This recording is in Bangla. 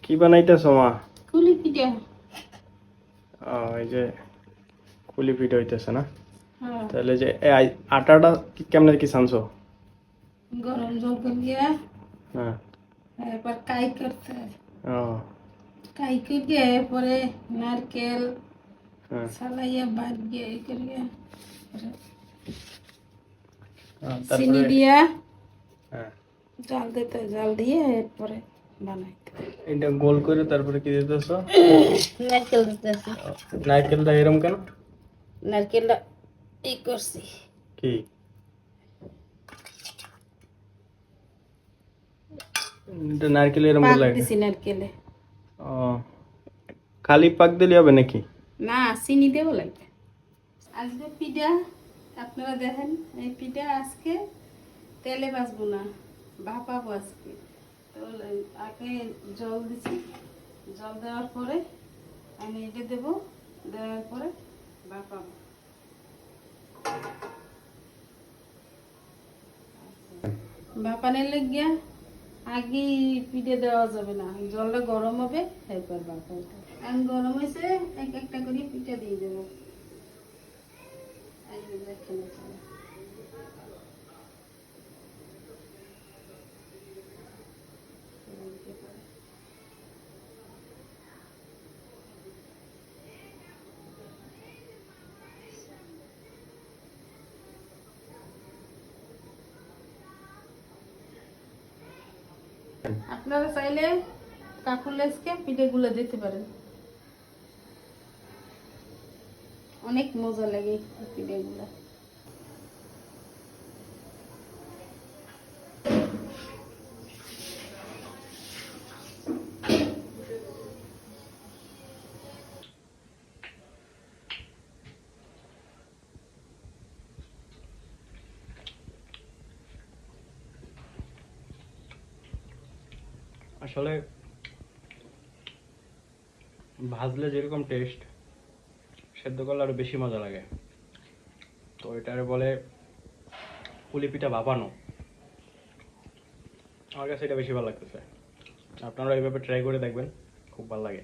কি বানাইতেছো মা? কুলি পিঠা। এই যে কুলি পিঠা হইতেছে না? হ্যাঁ, তাহলে যে আটাটা কেমনে কি ছানছো? গরম জল করিয়া হ্যাঁ। এরপর কাই করতে হয়। ও কাই করিয়া এরপরে নারকেল হ্যাঁ। সালাইয়া বাদ দিয়ে এই করিয়া চিনি তারপরে দিয়া হ্যাঁ জাল দিতে হয়, জাল দিয়ে এরপরে বানাইতে হয়। এটা গোল করে তারপরে কি দিতেছো? নারকেল দিতে আছে। নারকেলটা এরকম কেন? নারকেলটা এই করছি, কি এটা নারকেল এরকম পাক গোল? দিছি নারকেলে। ও খালি পাক দিলে হবে নাকি? না, চিনি দেবো লাগবে। আজকে পিঠা আপনারা দেখেন, এই পিঠা আজকে তেলে ভাজবো না, ভাপাবো আজকে। তো আগে জল দিছি, জল দেওয়ার পরে আমি এটা দেবো, দেওয়ার পরে ভাপাবো। ভাপানের লেগিয়া আগে পিঠে দেওয়া যাবে না, জলটা গরম হবে এরপর ভাপাবো। আমি গরম হয়েছে, এক একটা করে পিঠা দিয়ে দেবো। এই যে দেখেন এখানে। আপনারা চাইলে কাকুর লেজকে পিঠেগুলো দিতে পারেন, অনেক মজা লাগে এই পিঠেগুলো। আসলে ভাজলে যেরকম টেস্ট, সেদ্ধ করলে আরো বেশি মজা লাগে। তো এটারে বলে পুলি পিঠা ভাপানো। আমার কাছে এটা বেশি ভালো লাগতেছে। আপনারা এইভাবে ট্রাই করে দেখবেন, খুব ভালো লাগে।